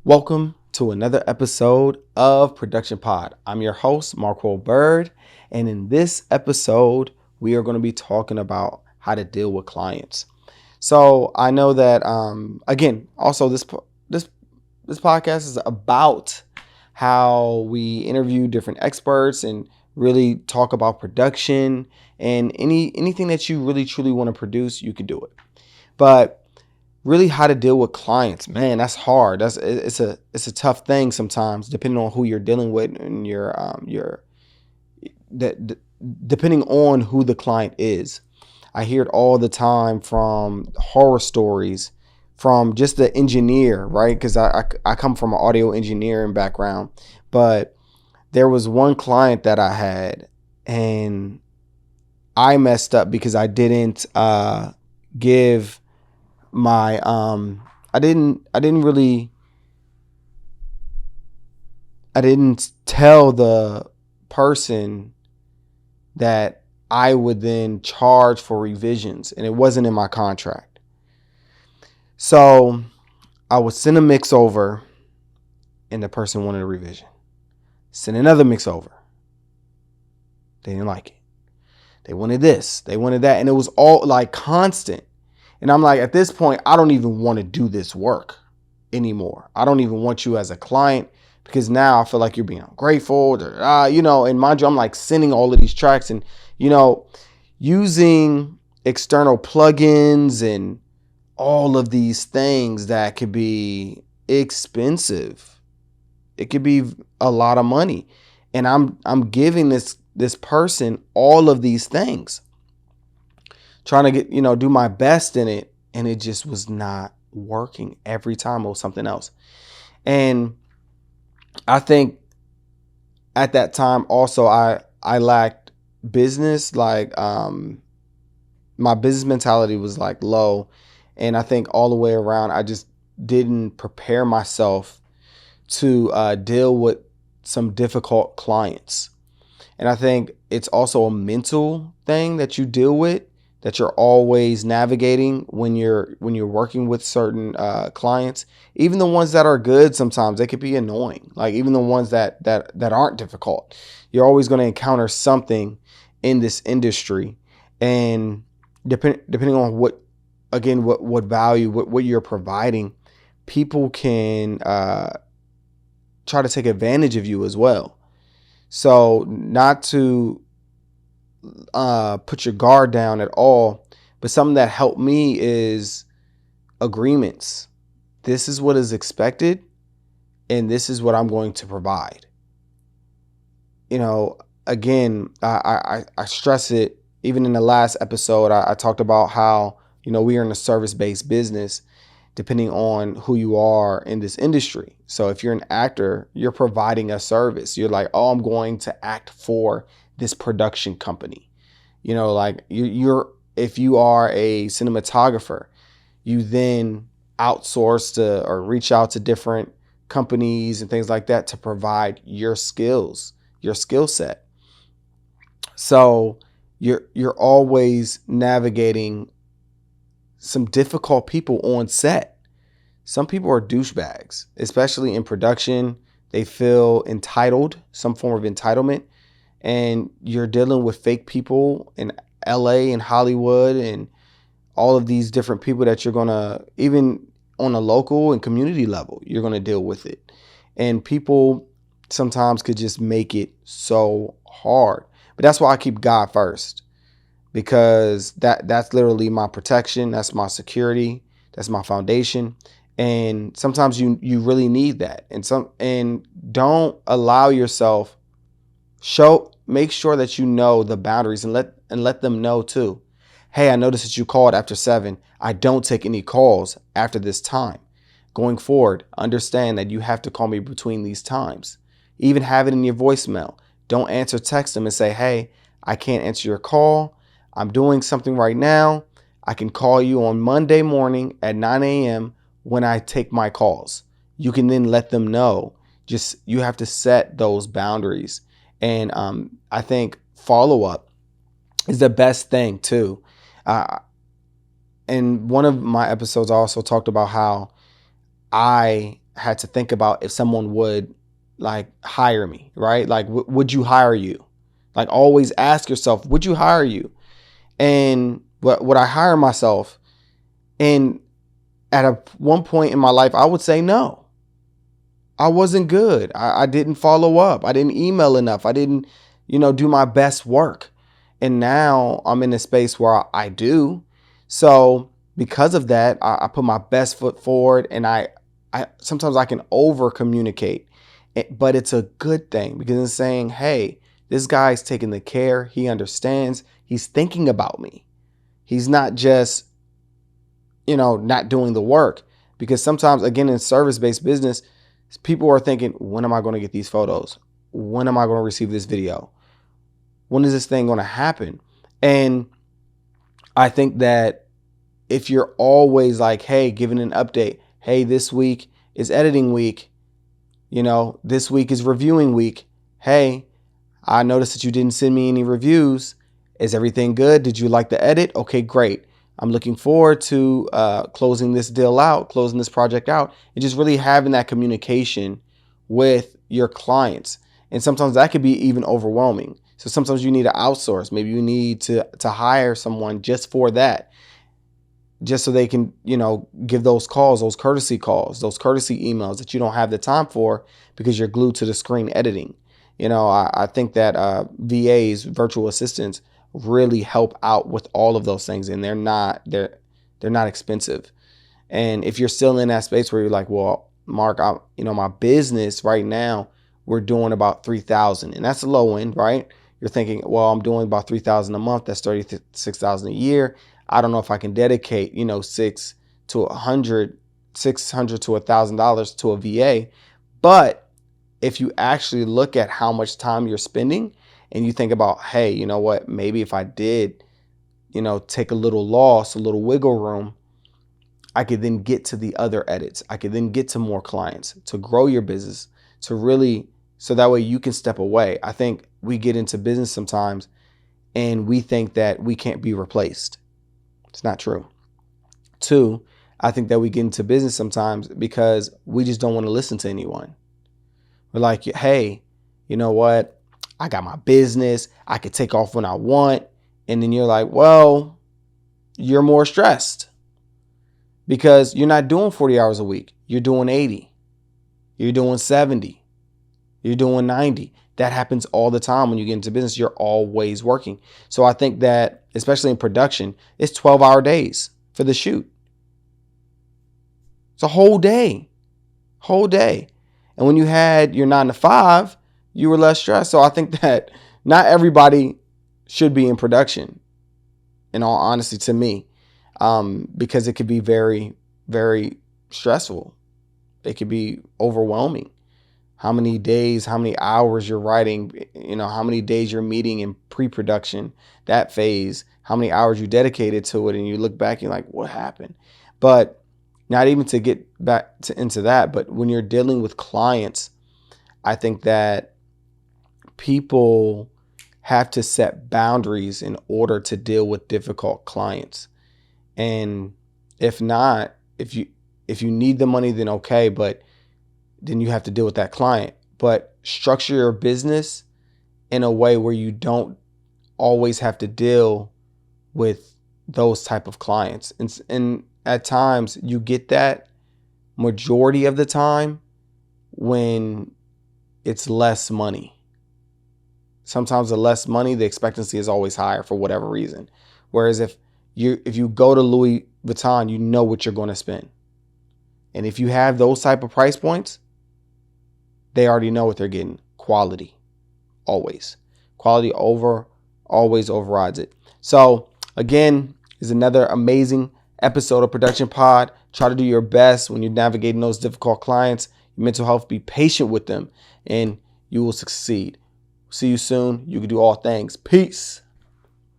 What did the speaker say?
Welcome to another episode of Production Pod. I'm your host, Marquell Byrd, and in this episode, we are going to be talking about how to deal with clients. So I know that, again, also this podcast is about how we interview different experts and really talk about production and anything that you really truly want to produce, you can do it. But really how to deal with clients, man, that's hard. It's a tough thing sometimes, depending on who you're dealing with and depending on who the client is. I hear it all the time from horror stories from just the engineer, right? Because I come from an audio engineering background, but there was one client that I had and I messed up because I didn't give my I didn't tell the person that I would then charge for revisions, and it wasn't in my contract. So I would send a mix over and the person wanted a revision. Send another mix over. They didn't like it. They wanted this, they wanted that, and it was all like constant. And I'm like, at this point, I don't even want to do this work anymore. I don't even want you as a client because now I feel like you're being ungrateful, and mind you, I'm like sending all of these tracks and, using external plugins and all of these things that could be expensive. It could be a lot of money. And I'm giving this person all of these things, trying to get, do my best in it. And it just was not working every time. It was something else. And I think at that time also I lacked business. Like, my business mentality was like low. And I think all the way around, I just didn't prepare myself to deal with some difficult clients. And I think it's also a mental thing that you deal with, that you're always navigating when you're working with certain clients. Even the ones that are good, sometimes they could be annoying. Like even the ones that aren't difficult, you're always going to encounter something in this industry. And depending on what value, what you're providing, people can try to take advantage of you as well. So not to put your guard down at all, but something that helped me is agreements. This is what is expected, and this is what I'm going to provide. Again, I stress it. Even in the last episode, I talked about how, we are in a service-based business, depending on who you are in this industry. So if you're an actor, you're providing a service. You're like, oh, I'm going to act for this production company. Like if you are a cinematographer, you then outsource to or reach out to different companies and things like that to provide your skills, your skill set. So you're always navigating some difficult people on set. Some people are douchebags, especially in production. They feel entitled, some form of entitlement. And you're dealing with fake people in LA and Hollywood and all of these different people that you're going to, even on a local and community level, you're going to deal with it. And people sometimes could just make it so hard. But that's why I keep God first, because that's literally my protection. That's my security. That's my foundation. And sometimes you really need that. And don't allow yourself, make sure that you know the boundaries and let them know too. Hey, I noticed that you called after 7. I don't take any calls after this time. Going forward, understand that you have to call me between these times. Even have it in your voicemail. Don't answer text them and say, hey, I can't answer your call. I'm doing something right now. I can call you on Monday morning at 9 a.m. when I take my calls. You can then let them know. Just, you have to set those boundaries. And I think follow-up is the best thing too. And one of my episodes, I also talked about how I had to think about if someone would like hire me, right? Like, would you hire you? Like, always ask yourself, would you hire you? And would I hire myself? And at one point in my life, I would say no. I wasn't good. I didn't follow up. I didn't email enough. I didn't, do my best work. And now I'm in a space where I do. So because of that, I put my best foot forward, and I sometimes I can over communicate, but it's a good thing because it's saying, hey, this guy's taking the care. He understands. He's thinking about me. He's not just, not doing the work. Because sometimes, again, in service-based business, people are thinking, when am I going to get these photos? When am I going to receive this video? When is this thing going to happen? And I think that if you're always like, hey, giving an update, hey, this week is editing week, this week is reviewing week. Hey, I noticed that you didn't send me any reviews. Is everything good? Did you like the edit? Okay, great. I'm looking forward to closing this deal out, closing this project out, and just really having that communication with your clients. And sometimes that could be even overwhelming. So sometimes you need to outsource. Maybe you need to hire someone just for that, just so they can, give those calls, those courtesy emails that you don't have the time for because you're glued to the screen editing. I think that VAs, virtual assistants, really help out with all of those things, and they're not expensive. And if you're still in that space where you're like, well, Mark, my business right now, we're doing about $3,000, and that's the low end, right? You're thinking, well, I'm doing about $3,000 a month. That's $36,000 a year. I don't know if I can dedicate, $600 to $1,000 to a VA. But if you actually look at how much time you're spending, and you think about, hey, you know what, maybe if I did, take a little loss, a little wiggle room, I could then get to the other edits. I could then get to more clients, to grow your business, to really, so that way you can step away. I think we get into business sometimes and we think that we can't be replaced. It's not true. 2, I think that we get into business sometimes because we just don't want to listen to anyone. We're like, hey, you know what? I got my business. I could take off when I want. And then you're like, well, you're more stressed because you're not doing 40 hours a week. You're doing 80. You're doing 70. You're doing 90. That happens all the time when you get into business. You're always working. So I think that, especially in production, it's 12-hour days for the shoot. It's a whole day. And when you had your 9 to 5, you were less stressed. So I think that not everybody should be in production, in all honesty, to me, because it could be very, very stressful. It could be overwhelming. How many days, how many hours you're writing, how many days you're meeting in pre-production, that phase, how many hours you dedicated to it. And you look back, you're like, what happened? But not even to get back into that, but when you're dealing with clients, I think that people have to set boundaries in order to deal with difficult clients. And if not, if you need the money, then okay, but then you have to deal with that client. But structure your business in a way where you don't always have to deal with those type of clients. And at times you get that majority of the time when it's less money. Sometimes the less money, the expectancy is always higher for whatever reason. Whereas if you go to Louis Vuitton, you know what you're going to spend. And if you have those type of price points, they already know what they're getting. Quality. Always. Quality always overrides it. So again, is another amazing episode of Production Pod. Try to do your best when you're navigating those difficult clients. Your mental health, be patient with them, and you will succeed. See you soon. You can do all things. Peace.